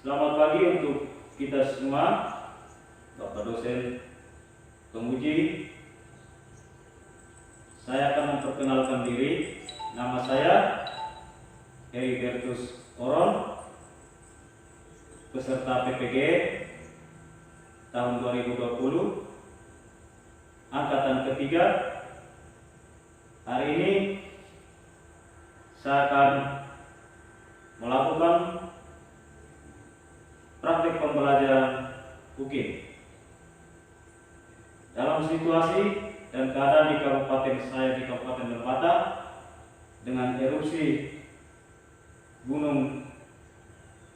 Selamat pagi untuk kita semua, Bapak dosen, penguji. Saya akan memperkenalkan diri. Nama saya Heribertus Oron, peserta PPG tahun 2020, angkatan ketiga. Hari ini saya akan melakukan praktik pembelajaran UKIM dalam situasi dan keadaan di kabupaten saya, di Kabupaten Lembata, dengan erupsi Gunung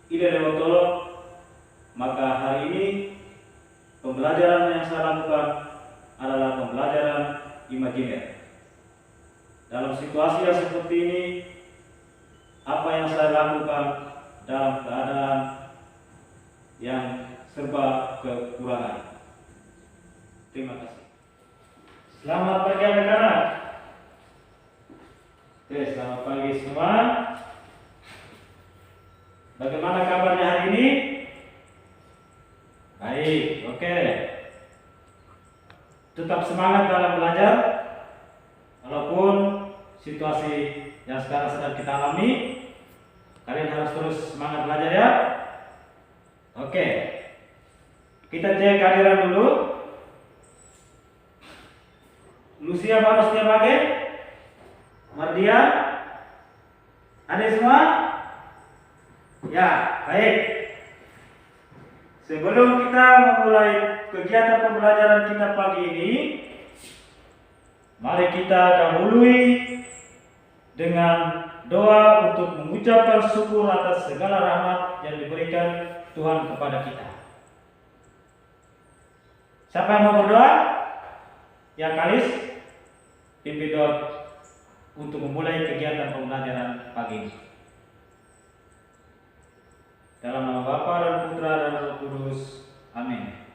Ilelewotolo. Maka hari ini pembelajaran yang saya lakukan adalah pembelajaran imajiner. Dalam situasi yang seperti ini, apa yang saya lakukan dalam keadaan yang serba kekurangan. Terima kasih. Selamat pagi anak-anak. Oke, selamat pagi semua. Bagaimana kabarnya hari ini? Baik, oke. Tetap semangat dalam belajar, walaupun situasi yang sekarang sedang kita alami. Kalian harus terus semangat belajar ya. Oke, kita cek kehadiran dulu. Lucia Baros Tiabage, Mardian, ada semua? Ya, baik. Sebelum kita memulai kegiatan pembelajaran kita pagi ini, mari kita dahului dengan doa untuk mengucapkan syukur atas segala rahmat yang diberikan Tuhan kepada kita. Siapa yang mau berdoa? Yang kalis, pimpin doa untuk memulai kegiatan pembelajaran pagi ini. Dalam nama Bapa dan Putra dan Roh Kudus. Amin.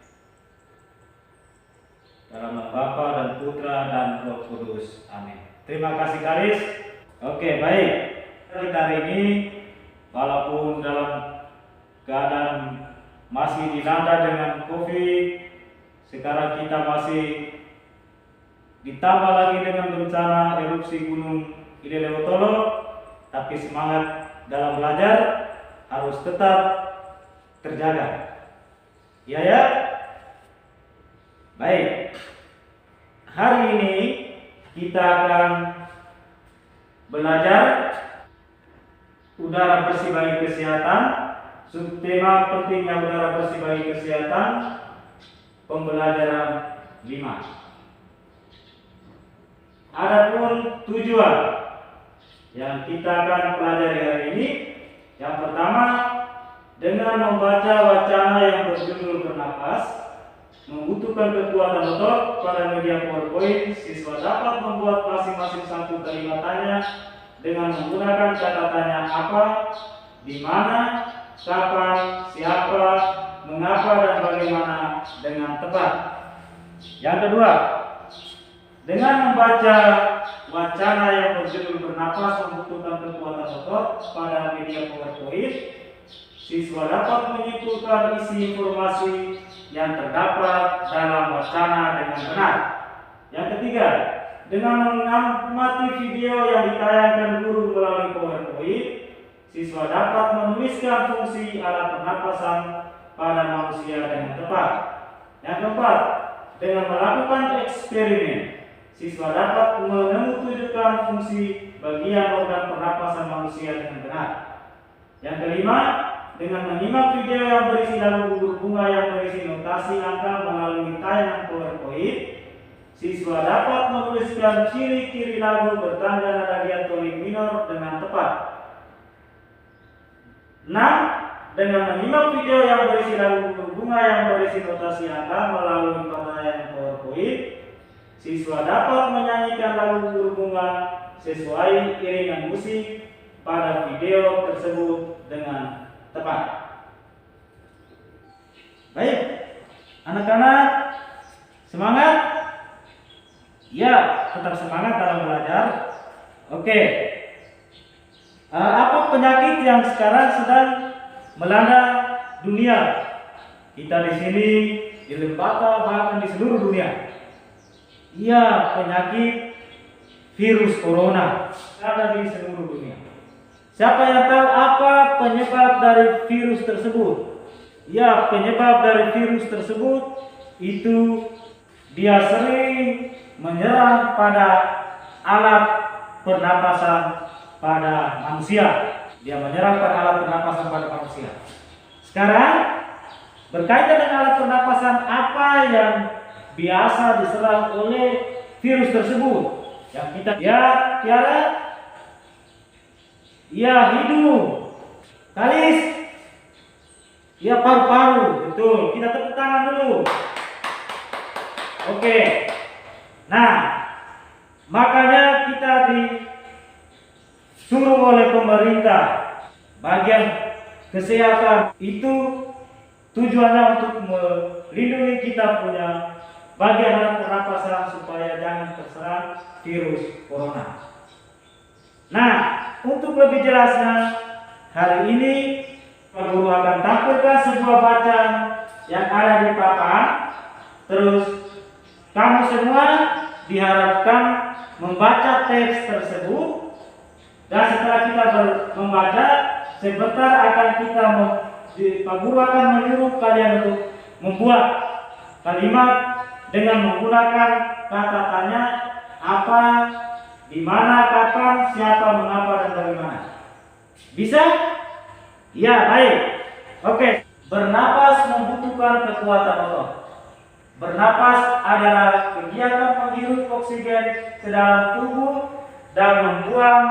Dalam nama Bapa dan Putra dan Roh Kudus. Amin. Terima kasih kalis. Oke, baik. Kita hari ini walaupun dalam keadaan masih dilanda dengan COVID, sekarang kita masih ditambah lagi dengan bencana erupsi Gunung Ilelewotolo, tapi semangat dalam belajar harus tetap terjaga. Ya ya? Baik. Hari ini kita akan belajar udara bersih bagi kesehatan. Subtema pentingnya udara bersih bagi kesehatan, pembelajaran 5. Adapun tujuan yang kita akan pelajari hari ini, yang pertama, dengan membaca wacana yang berjudul bernapas, membutuhkan kekuatan otot pada media PowerPoint, siswa dapat membuat masing-masing satu kalimatnya dengan menggunakan catatannya apa, di mana, kapan, siapa, mengapa, dan bagaimana dengan tepat. Yang kedua, dengan membaca wacana yang berjudul bernapas membutuhkan kekuatan otot pada media PowerPoint, siswa dapat menyimpulkan isi informasi yang terdapat dalam wacana dengan benar. Yang ketiga, dengan mengamati video yang ditayangkan guru melalui PowerPoint, siswa dapat menuliskan fungsi alat pernapasan pada manusia dengan tepat. Yang keempat, dengan melakukan eksperimen, siswa dapat menunjukkan fungsi bagian organ pernapasan manusia dengan benar. Yang kelima, dengan menyimak video yang berisi lagu bunga yang berisi notasi angka melalui tayangan PowerPoint, siswa dapat menuliskan ciri-ciri lagu bertanda nada diatonik minor dengan tepat. 6. Dengan menyimak video yang berisi lagu bunga yang berisi notasi angka melalui tayangan PowerPoint, siswa dapat menyanyikan lagu bunga sesuai iringan musik pada video tersebut dengan tepat. Baik, anak-anak, semangat? Ya, tetap semangat dalam belajar. Oke. Apa penyakit yang sekarang sedang melanda dunia. Kita di sini di Lembata bahkan di seluruh dunia. Iya, penyakit virus corona ada di seluruh dunia. Siapa yang tahu apa penyebab dari virus tersebut? Ya, penyebab dari virus tersebut itu dia sering menyerang pada alat pernapasan pada manusia. Dia menyerang pada alat pernapasan pada manusia. Sekarang berkaitan dengan alat pernapasan apa yang biasa diserang oleh virus tersebut? Yang kita Tiara, ya hidung, kalis, ya paru-paru. Betul, kita tepuk tangan dulu. Oke. Nah, makanya kita disuruh oleh pemerintah bagian kesehatan itu tujuannya untuk melindungi kita punya bagian alat pernapasan supaya jangan terserang virus corona. Nah, untuk lebih jelasnya, hari ini Pak Guru akan tampilkan sebuah bacaan yang ada di papan. Terus kamu semua diharapkan membaca teks tersebut, dan setelah kita membaca, sebentar akan Pak Guru akan menyuruh kalian untuk membuat kalimat dengan menggunakan kata tanya apa, di mana, kapan, siapa, mengapa, dan dari mana. Bisa? Ya, baik. Oke. Bernapas membutuhkan kekuatan otot. Bernapas adalah kegiatan menghirup oksigen ke dalam tubuh dan membuang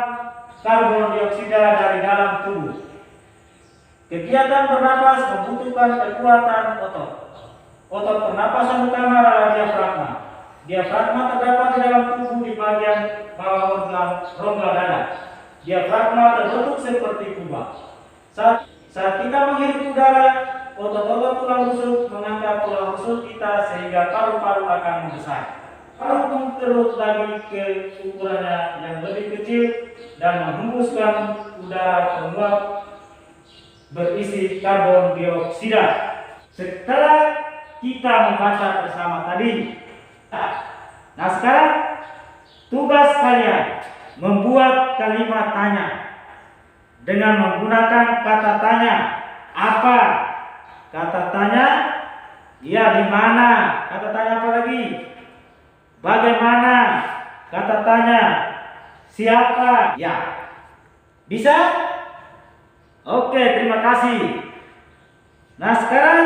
karbon dioksida dari dalam tubuh. Kegiatan bernapas membutuhkan kekuatan otot. Otot pernapasan utama adalah diafragma. Diafragma terdapat di dalam tubuh di bagian bawah rongga dada. Diafragma terbentuk seperti kubah. Saat kita menghirup udara, otot-otot tulang rusuk mengangkat tulang rusuk kita sehingga paru-paru akan membesar. Paru terus lagi ke ukurannya yang lebih kecil dan menghembuskan udara penguap berisi karbon dioksida. Setelah kita membaca bersama tadi, nah sekarang tugas kalian membuat kalimat tanya dengan menggunakan kata tanya. Apa? Kata tanya, ya di mana? Kata tanya apa lagi? Bagaimana? Kata tanya, siapa? Ya. Bisa? Oke, terima kasih. Nah sekarang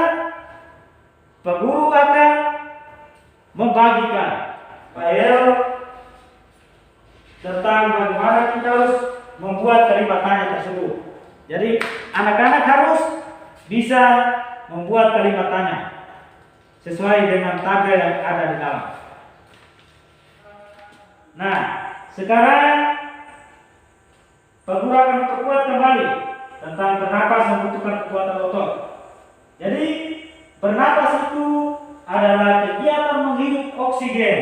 Pak Guru akan membagikan file tentang bagaimana kita harus membuat kalimat tanya tersebut. Jadi anak-anak harus bisa membuat kalimat tanya sesuai dengan tabel yang ada di dalam. Nah, sekarang Pak Guru akan memperkuat kembali tentang bernapas membutuhkan kekuatan otot. Jadi bernapas itu adalah kegiatan menghirup oksigen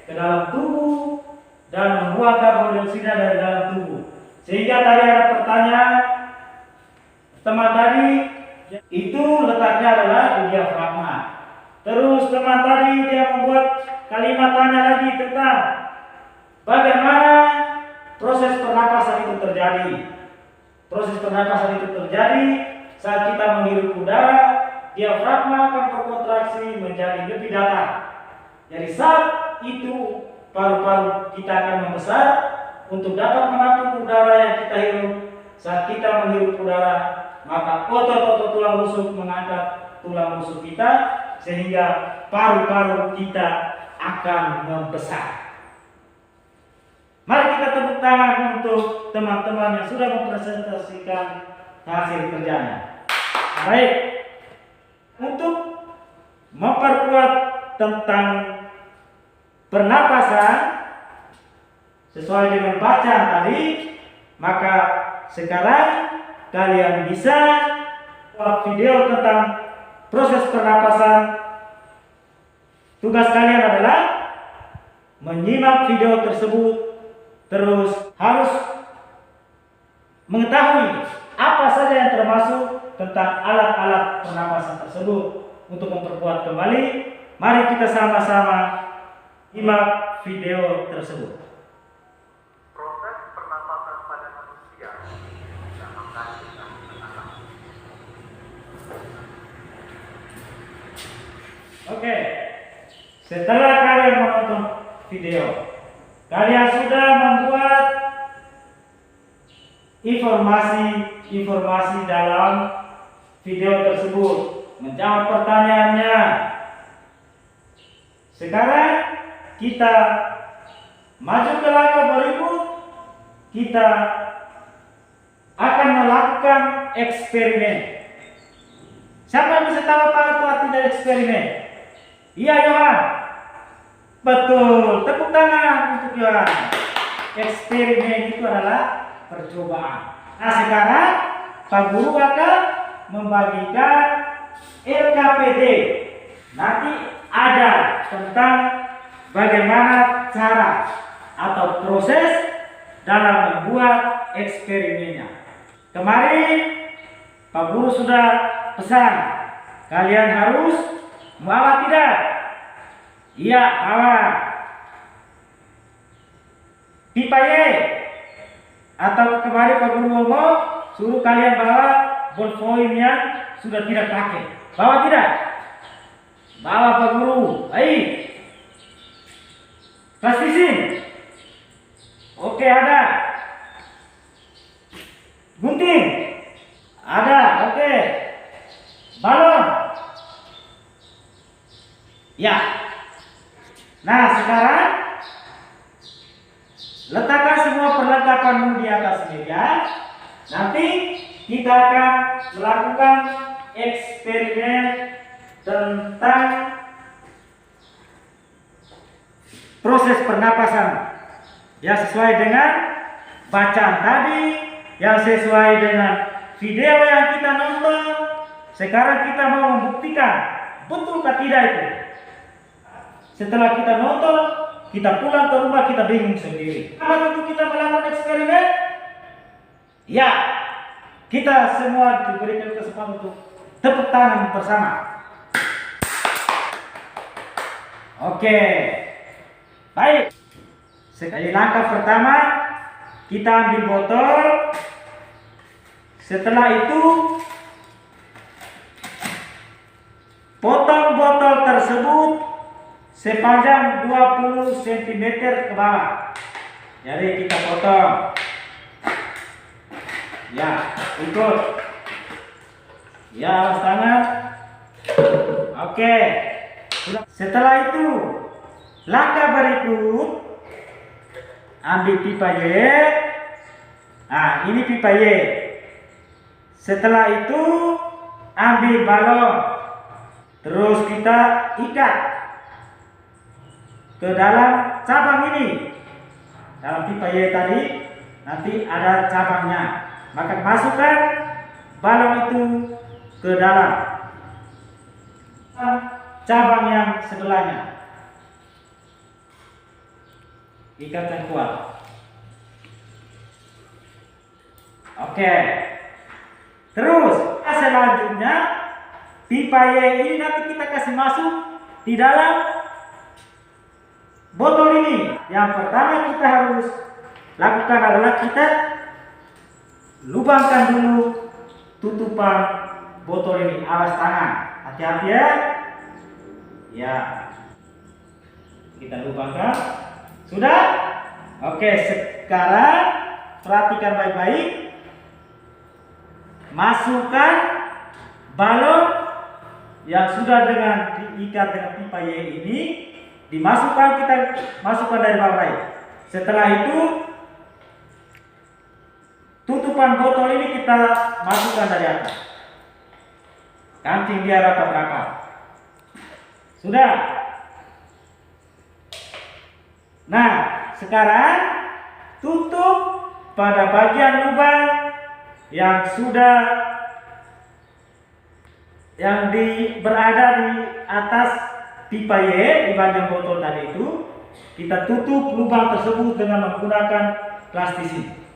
ke dalam tubuh dan membuang karbon dioksida dari dalam tubuh. Sehingga tadi ada pertanyaan teman tadi, itu letaknya adalah di diafragma. Terus teman tadi dia membuat kalimat tanya lagi tentang bagaimana proses pernapasan itu terjadi. Proses pernapasan itu terjadi saat kita menghirup udara, diafragma akan berkontraksi menjadi lebih datar. Jadi saat itu paru-paru kita akan membesar untuk dapat menampung udara yang kita hirup. Saat kita menghirup udara, maka otot-otot tulang rusuk mengangkat tulang rusuk kita sehingga paru-paru kita akan membesar. Mari kita tepuk tangan untuk teman-teman yang sudah mempresentasikan hasil kerjanya. Baik, untuk memperkuat tentang pernapasan sesuai dengan bacaan tadi, maka sekarang kalian bisa buat video tentang proses pernapasan. Tugas kalian adalah menyimak video tersebut, terus harus mengetahui apa saja yang termasuk tentang alat-alat pernapasan tersebut. Untuk memperkuat kembali, mari kita sama-sama simak video tersebut. Proses pernapasan pada manusia dinamakan dengan pernapasan. Oke, setelah kalian menonton video, kalian sudah membuat informasi dalam video tersebut, menjawab pertanyaannya. Sekarang kita maju ke langkah berikut. Kita akan melakukan eksperimen. Siapa yang bisa tahu apa itu arti dari eksperimen? Iya, Yohan. Betul. Tepuk tangan untuk Yohan. Eksperimen itu adalah percobaan. Nah, sekarang Pak Guru akan membagikan LKPD. Nanti ada tentang bagaimana cara atau proses dalam membuat eksperimennya. Kemarin Pak Guru sudah pesan kalian harus bawa tidak? Iya, bawa pipa Y. Atau kemarin Pak Guru ngomong suruh kalian bawa ballpoint yang sudah tidak pakai. Bawa tidak? Bawa Pak Guru. Baik. Plastisin. Oke, ada. Gunting. Ada. Oke. Balon. Ya. Nah, sekarang letakkan semua perlengkapanmu di atas meja. Nanti kita akan melakukan eksperimen tentang proses pernapasan yang sesuai dengan bacaan tadi, yang sesuai dengan video yang kita nonton. Sekarang kita mau membuktikan betulkah tidak itu. Setelah kita nonton, kita pulang ke rumah, kita bingung sendiri. Apa untuk kita melakukan eksperimen? Ya, kita semua diberikan kesempatan untuk tepuk tangan bersama. Oke, baik. Sekali langkah pertama, kita ambil botol. Setelah itu, potong botol tersebut sepanjang 20 cm ke bawah. Jadi kita potong. Ya, ikut. Ya, alas tangan. Oke. Setelah itu, langkah berikut, ambil pipa Y. Nah, ini pipa Y. Setelah itu, ambil balon. Terus kita ikat ke dalam cabang ini. Dalam pipa Y tadi nanti ada cabangnya. Maka masukkan balon itu ke dalam cabang yang sebelahnya. Ikat yang kuat. Oke. Terus selanjutnya pipa Y ini nanti kita kasih masuk di dalam botol ini. Yang pertama kita harus lakukan adalah kita lubangkan dulu tutupan botol ini. Awas tangan, hati-hati ya. Ya, kita lubangkan. Sudah? Oke, sekarang perhatikan baik-baik. Masukkan balon yang sudah diikat dengan pipa Y ini, kita masukkan dari bawah lain. Setelah itu tutupan botol ini kita masukkan dari atas. Kancing dia rapat-rapat. Sudah. Nah, sekarang tutup pada bagian lubang yang berada di atas pipa Y di bagian botol tadi itu. Kita tutup lubang tersebut dengan menggunakan plastisin.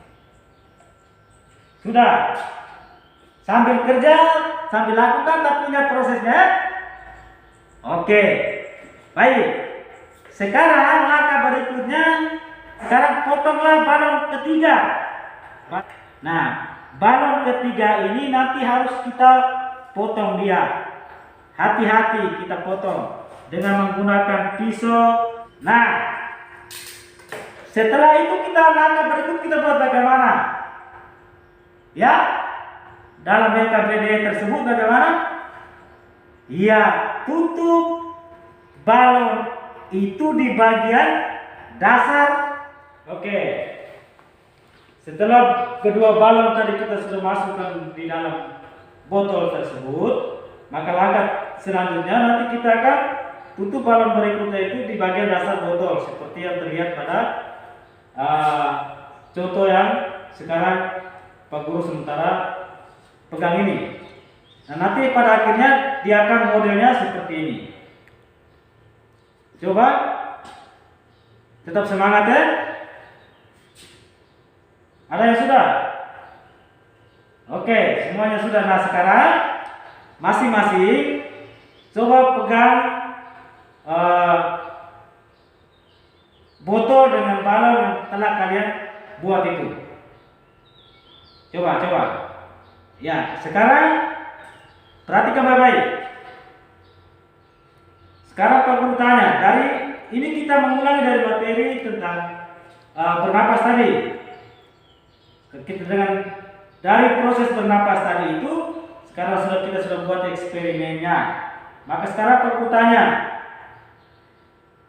Sudah. Sambil kerja, sambil lakukan, tapi ingat prosesnya. Oke, baik. Sekarang langkah berikutnya, sekarang potonglah balon ketiga. Nah, balon ketiga ini nanti harus kita potong dia. Hati-hati kita potong dengan menggunakan pisau. Nah, setelah itu kita langkah berikut kita buat bagaimana? Ya, dalam LKPD tersebut bagaimana? Ya, tutup balon itu di bagian dasar. Oke. Setelah kedua balon tadi kita sudah masukkan di dalam botol tersebut, maka langkah selanjutnya nanti kita akan tutup balon berikutnya itu di bagian dasar botol seperti yang terlihat pada contoh yang sekarang Pak Guru sementara pegang ini. Nah, nanti pada akhirnya dia akan modelnya seperti ini. Coba tetap semangat ya. Ada yang sudah? Oke, semuanya sudah. Nah, sekarang masing-masing coba pegang botol dengan balon yang telah kalian buat itu. Coba. Ya, sekarang perhatikan baik-baik. Sekarang Pak Guru tanya, dari ini kita mengulangi dari materi tentang bernapas tadi. Kita dengan dari proses bernapas tadi itu, sekarang kita sudah buat eksperimennya. Maka sekarang Pak Guru tanya,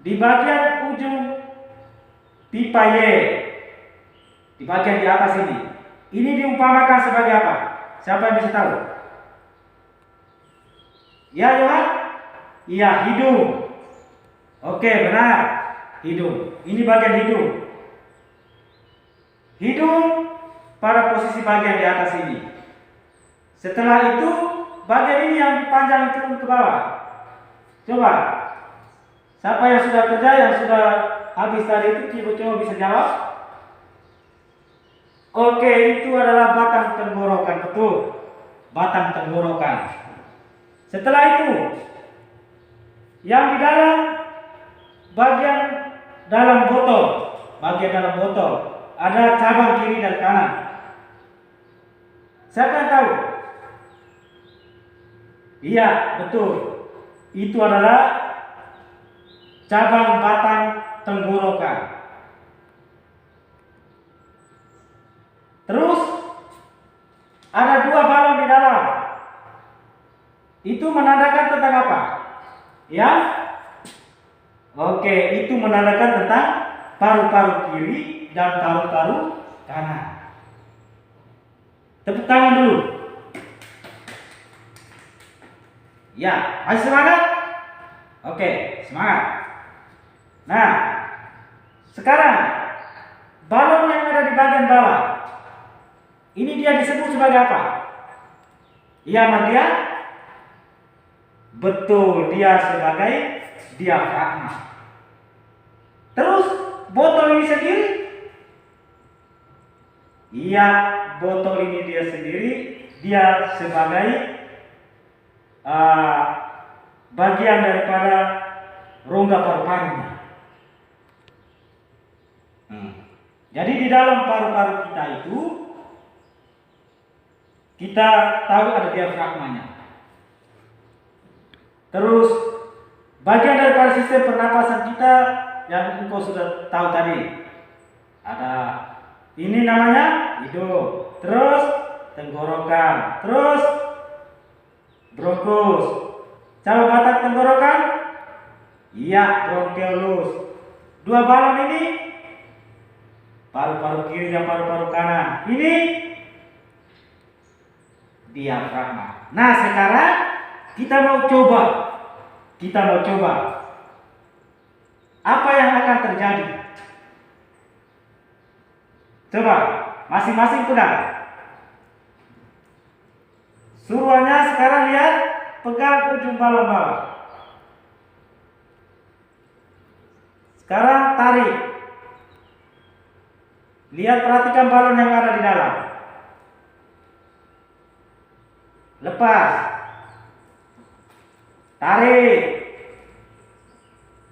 di bagian ujung pipa Y, di bagian di atas ini diumpamakan sebagai apa? Siapa yang bisa tahu? Ya, Yohan? Iya, hidung. Oke, benar. Hidung. Ini bagian hidung. Hidung pada posisi bagian di atas ini. Setelah itu, bagian ini yang dipanjang turun ke bawah. Coba. Siapa yang sudah kerja, yang sudah habis tadi itu, coba bisa jawab. Oke, itu adalah batang tenggorokan, betul. Batang tenggorokan. Setelah itu, yang di dalam bagian dalam botol, ada cabang kiri dan kanan. Siapa yang tahu? Iya, betul. Itu adalah cabang batang tenggorokan. Terus ada dua balon di dalam. Itu menandakan tentang apa? Ya? Oke, itu menandakan tentang paru-paru kiri dan paru-paru kanan. Tepuk tangan dulu. Ya, masih semangat? Oke, semangat. Nah, sekarang balon yang ada di bagian bawah, ini dia disebut sebagai apa? Iya, Mardia? Betul, dia sebagai diafragma. Terus botol ini sendiri? Iya, botol ini dia sendiri, dia sebagai bagian daripada rongga paru-parunya. Jadi di dalam paru-paru kita itu, kita tahu ada diafragmanya. Terus bagian daripada sistem pernapasan kita yang engkau sudah tahu tadi, ada ini namanya hidung, terus tenggorokan, terus bronkus. Coba batang tenggorokan? Iya, bronkiolus. Dua balon ini paru-paru kiri dan paru-paru kanan. Ini diafragma. Nah, sekarang kita mau coba. Apa yang akan terjadi? Coba, masing-masing pegang. Suruhannya sekarang lihat, pegang ujung balon bawah. Sekarang tarik. Lihat, perhatikan balon yang ada di dalam. lepas, tarik,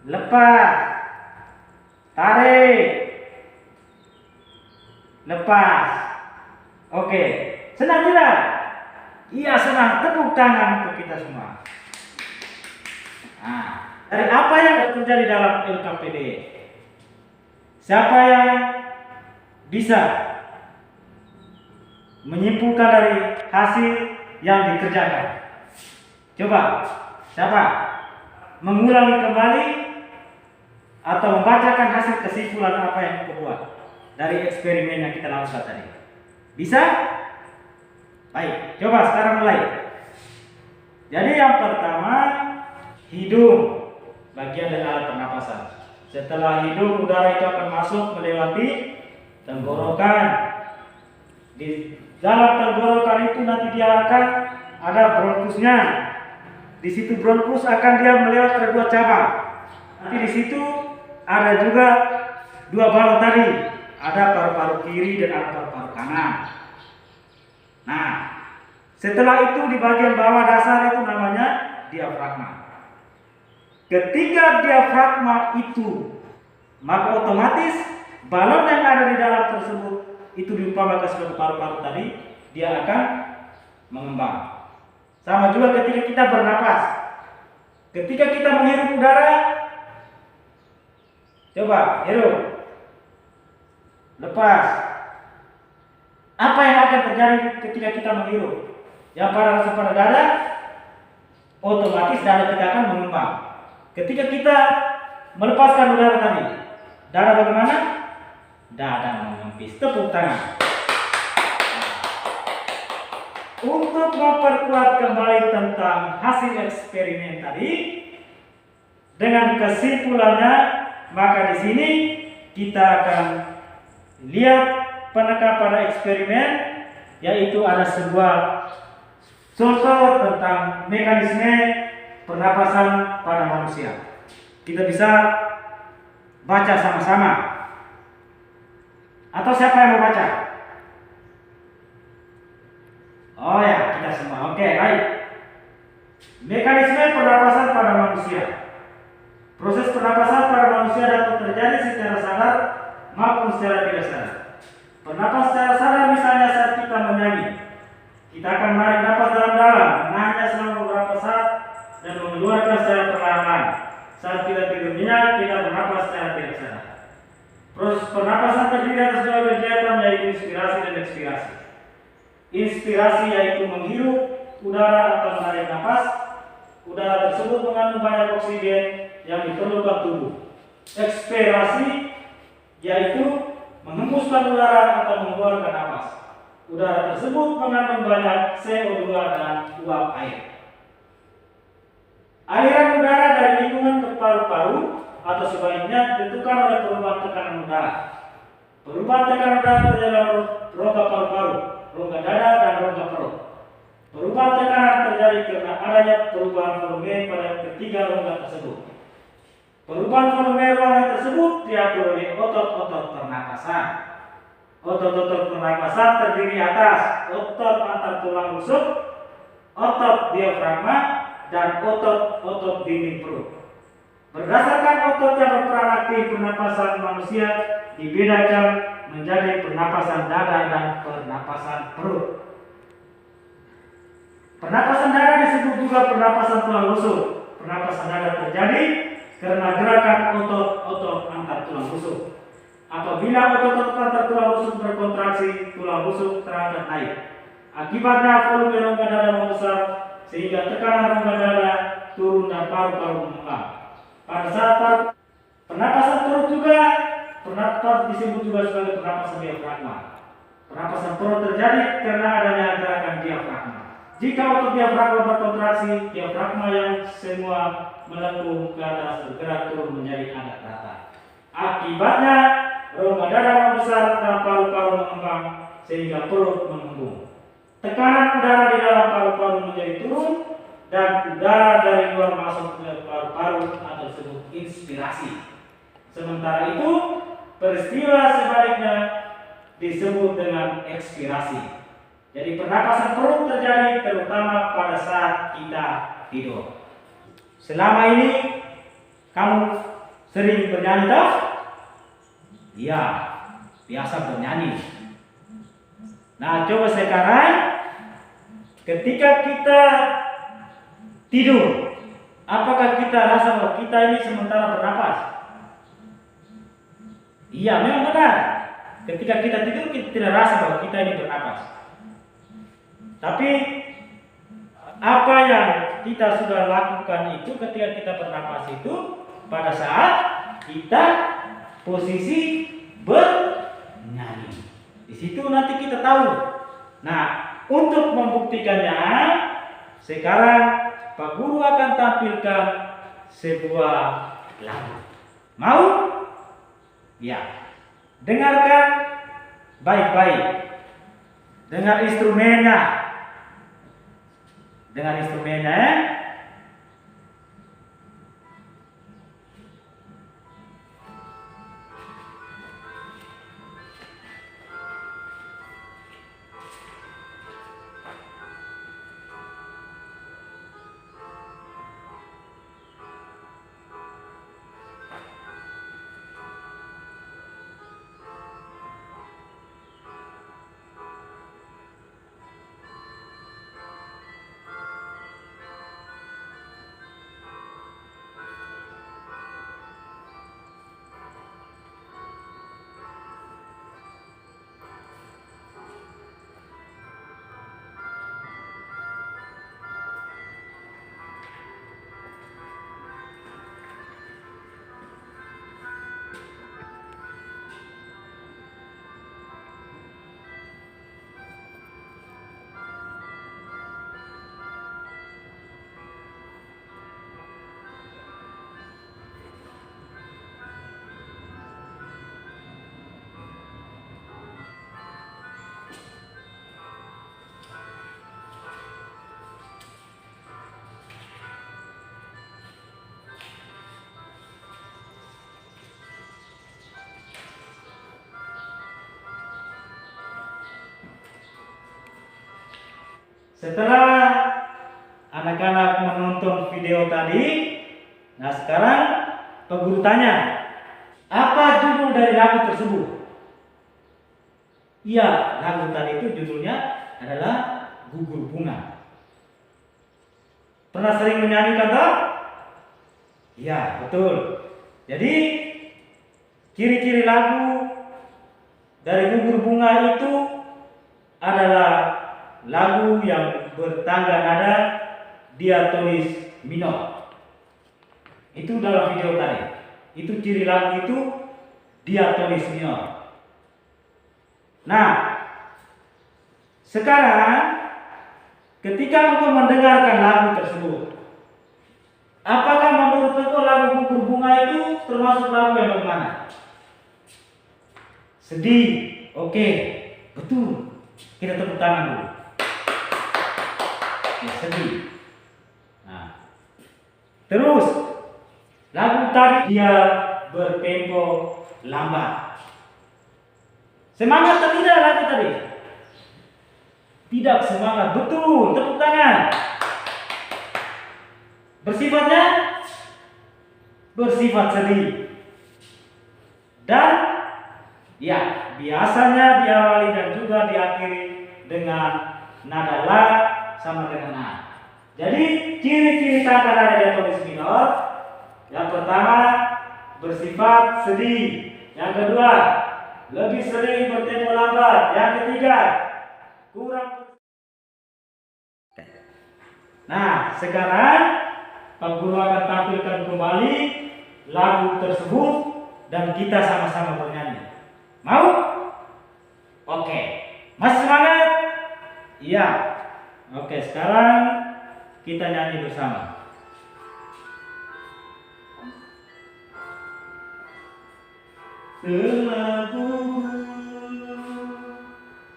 lepas, tarik, lepas. Oke, senang tidak? Iya senang, tepuk tangan untuk kita semua. Nah, dari apa yang terjadi dalam LKPD? Siapa yang bisa menyimpulkan dari hasil yang dikerjakan? Coba, siapa? Mengulangi kembali atau membacakan hasil kesimpulan apa yang kita buat dari eksperimen yang kita lakukan tadi. Bisa? Baik, coba sekarang mulai. Jadi yang pertama, hidung, bagian dari alat pernapasan. Setelah hidung, udara itu akan masuk melewati tenggorokan. Di dalam tenggorokan itu nanti dia akan ada bronkusnya. Di situ bronkus akan dia melewati ada 2 cabang. Nanti di situ ada juga 2 balon tadi. Ada paru-paru kiri dan ada paru-paru kanan. Nah, setelah itu di bagian bawah dasar itu namanya diafragma. Ketika diafragma itu, maka otomatis balon yang ada di dalam tersebut itu diumpamakan sebagai paru-paru tadi, dia akan mengembang. Sama juga ketika kita bernapas. Ketika kita menghirup udara, coba hirup, lepas. Apa yang akan terjadi ketika kita menghirup? Yang pada dada, otomatis dada kita akan mengembang. Ketika kita melepaskan udara tadi, dada bagaimana? Dada mengempis. Tepuk tangan. Untuk memperkuat kembali tentang hasil eksperimen tadi, dengan kesimpulannya, maka di sini kita akan lihat penekanan pada eksperimen, yaitu ada sebuah contoh tentang mekanisme pernapasan pada manusia. Kita bisa baca sama-sama. Atau siapa yang mau baca? Oh ya, kita semua. Oke, baik. Mekanisme pernapasan pada manusia. Proses pernapasan pada manusia dapat terjadi secara sadar maupun secara tidak sadar. Pernapas secara sadar misalnya saat kita menyanyi. Kita akan menarik napas dalam-dalam, menahannya selama beberapa saat dan mengeluarkan secara perlahan. Saat kita tidur nyenyak, kita bernapas secara tidak sadar. Proses pernapasan terdiri atas 2 kegiatan, yaitu inspirasi dan ekspirasi. Inspirasi yaitu menghirup udara atau menarik napas. Udara tersebut mengandung banyak oksigen yang diperlukan tubuh. Ekspirasi yaitu menghembuskan udara atau mengeluarkan napas. Udara tersebut mengandung banyak CO2 dan uap air. Aliran udara dari lingkungan ke paru-paru atau sebaliknya ditentukan oleh perubahan tekanan udara. Perubahan tekanan udara terjadi dalam rongga paru-paru, rongga dada, dan rongga perut. Perubahan tekanan terjadi karena adanya perubahan volume pada ketiga rongga tersebut. Perubahan volume ruangan tersebut diatur oleh otot-otot pernapasan. Otot-otot pernapasan terdiri atas otot antar tulang rusuk, otot diafragma, dan otot-otot dinding perut. Berdasarkan otot yang berperan aktif, pernapasan manusia dibedakan menjadi pernapasan dada dan pernapasan perut. Pernapasan dada disebut juga pernapasan tulang rusuk. Pernapasan dada terjadi karena gerakan otot-otot antar tulang rusuk. Apabila otot-otot antar tulang rusuk berkontraksi, tulang rusuk terangkat naik. Akibatnya volume rongga dada membesar sehingga tekanan rongga dada turun dan paru-paru mengembang. Pada saat pernapasan perut juga, pernapasan disebut juga sebagai pernapasan diafragma. Pernapasan perut terjadi karena adanya gerakan diafragma. Jika otot diafragma berkontraksi, diafragma yang semua melengkung ke atas bergerak turun menjadi agak rata. Akibatnya rongga dada membesar dan paru-paru mengembang sehingga perut mengembung. Tekanan udara di dalam paru-paru menjadi turun dan udara dari luar masuk ke paru-paru atau disebut inspirasi. Sementara itu peristiwa sebaliknya disebut dengan ekspirasi. Jadi pernapasan perut terjadi terutama pada saat kita tidur. Selama ini kamu sering bernyanyi toh? Iya, biasa bernyanyi. Nah, coba sekarang ketika kita tidur, apakah kita rasa bahwa kita ini sementara bernapas? Iya, memang benar. Ketika kita tidur, kita tidak rasa bahwa kita ini bernapas. Tapi apa yang kita sudah lakukan itu ketika kita bernapas itu pada saat kita posisi bernyanyi. Di situ nanti kita tahu. Nah, untuk membuktikannya, sekarang Pak Guru akan tampilkan sebuah lagu. Mau? Ya. Dengarkan baik-baik. Dengar instrumennya. Dengar instrumennya ya. Setelah anak-anak menonton video tadi, nah sekarang Pak Guru tanya, apa judul dari lagu tersebut? Iya, lagu tadi itu judulnya adalah Gugur Bunga. Pernah sering menyanyikan toh? Iya, betul. Jadi ciri-ciri lagu dari Gugur Bunga itu adalah lagu yang bertangga nada diatonis minor. Itu dalam video tadi. Itu ciri lagu itu diatonis minor. Nah, sekarang ketika engkau mendengarkan lagu tersebut, apakah menurut engkau lagu Gugur Bunga itu termasuk lagu yang bagaimana? Sedih. Oke, betul. Kita tepuk tangan dulu. Ya, sedih. Nah, terus lagu tadi dia bertempo lambat. Semangat atau tidak lagu tadi? Tidak semangat, betul. Tepuk tangan. Bersifatnya bersifat sedih. Dan ya, biasanya diawali dan juga diakhiri dengan nada la sama dengan na. Jadi ciri-ciri tangga nada diatonis minor, yang pertama bersifat sedih, yang kedua lebih sering bertempo lambat, yang ketiga kurang. Nah, sekarang Pak Guru akan tampilkan kembali lagu tersebut dan kita sama-sama bernyanyi. Mau? Oke. Masih semangat? Iya. Oke, sekarang kita nyanyi bersama. Telah gugur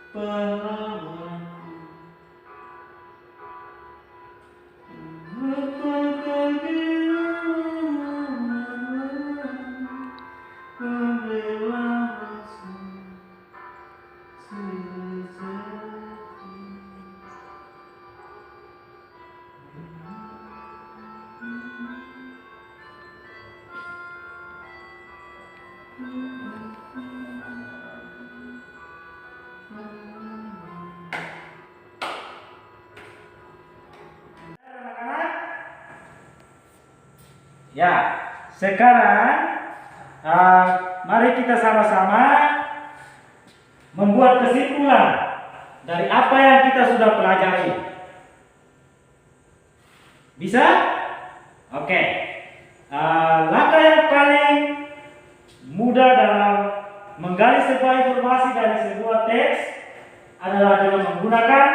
pahlawanku, apakah dia membela rasa sejati. Ya, sekarang mari kita sama-sama membuat kesimpulan dari apa yang kita sudah pelajari. Bisa? Oke. Langkah yang paling mudah dalam menggali sebuah informasi dari sebuah teks adalah dengan menggunakan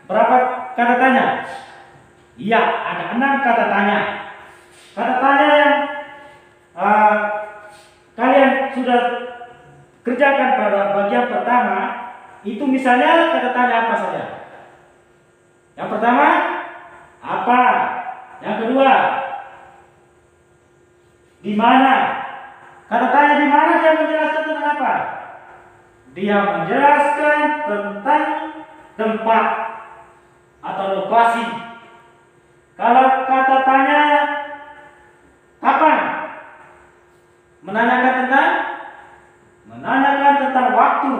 berapa kata tanya? Iya, ada 6 kata tanya. Kata tanya yang kalian sudah kerjakan pada bagian pertama, itu misalnya kata tanya apa saja? Yang pertama, apa? Yang kedua, di mana? Kata tanya di mana dia menjelaskan tentang apa? Dia menjelaskan tentang tempat atau lokasi. Kalau kata tanya kapan? Menanyakan tentang waktu.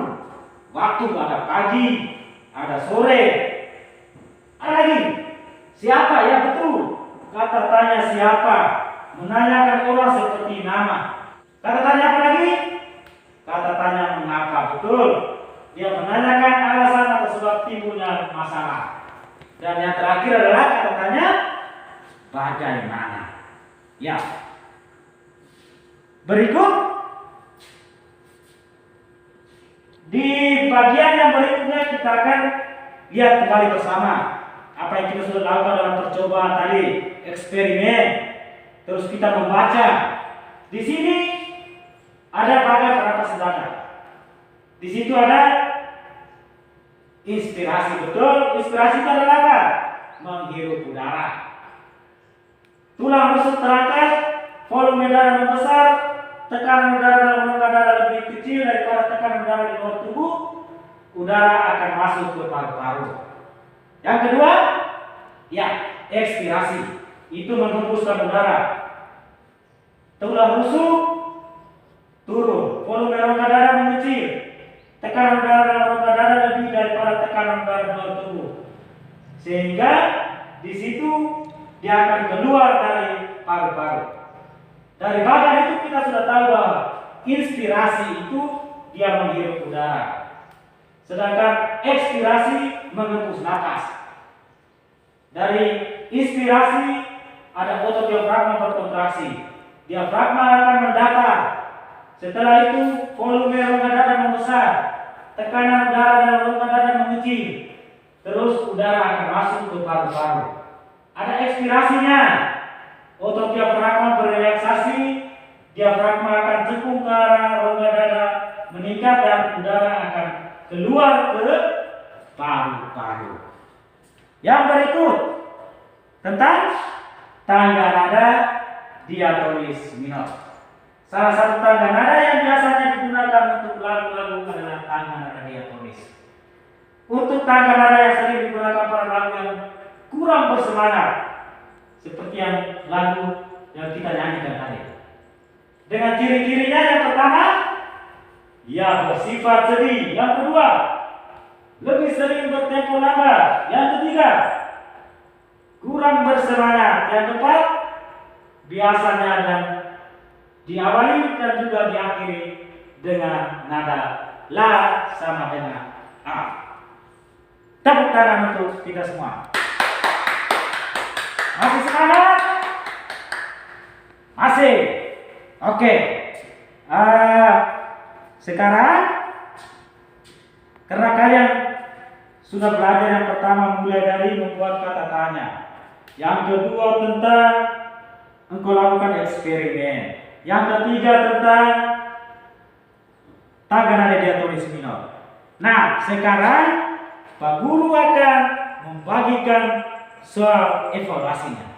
Waktu ada pagi, ada sore. Ada lagi. Siapa? Ya betul. Kata tanya siapa? Menanyakan orang seperti nama. Kata tanya apa lagi? Kata tanya mengapa. Betul. Dia menanyakan alasan atau sebab timbulnya masalah. Dan yang terakhir adalah kata tanya bagaimana. Ya. Berikut di bagian yang berikutnya kita akan lihat kembali bersama apa yang kita sudah lakukan dalam percobaan tadi, eksperimen. Terus kita membaca. Di sini ada pada sederhana. Di situ ada inspirasi, betul. Inspirasi itu adalah apa? Menghirup udara. Tulang rusuk terangkat, volume darah membesar, tekanan udara dalam rongga dada lebih kecil daripada tekanan udara di luar tubuh, udara akan masuk ke paru-paru. Yang kedua, ya, ekspirasi. Itu menghembuskan udara. Tulang rusuk turun, volume rongga dada mengecil, tekanan udara dalam rongga dada lebih daripada tekanan udara di luar tubuh, sehingga di situ dia akan keluar dari paru-paru. Dari bagian itu kita sudah tahu bahwa inspirasi itu dia menghirup udara, sedangkan ekspirasi menghembus napas. Dari inspirasi ada otot diafragma berkontraksi, diafragma akan mendatar. Setelah itu volume rongga dada membesar, tekanan udara dalam rongga dada mengecil, terus udara akan masuk ke paru-paru. Ada ekspirasinya, otot diafragma berrelaksasi, diafragma akan cekung ke arah rongga dada, meningkat dan udara akan keluar ke paru-paru. Yang berikut tentang tangga nada diatonis minor. Salah satu tangga nada yang biasanya digunakan untuk lagu-lagu adalah tangga nada diatonis. Untuk tangga nada yang sering digunakan pada lagu yang kurang bersemangat, seperti yang lagu yang kita nyanyikan tadi. Dengan ciri-cirinya, yang pertama, ia bersifat sedih. Yang kedua, lebih sering bertempo lambat. Yang ketiga, kurang bersemangat. Yang keempat, biasanya dan diawali dan juga diakhiri dengan nada la sama dengan a. Tepuk tangan untuk kita semua. Masih semangat? Masih? Oke. Sekarang karena kalian sudah belajar yang pertama mulai dari membuat kata tanya, yang kedua tentang engkau lakukan eksperimen, yang ketiga tentang tangga nada diatonis minor. Nah, sekarang Pak Guru akan membagikan soal evaluasinya.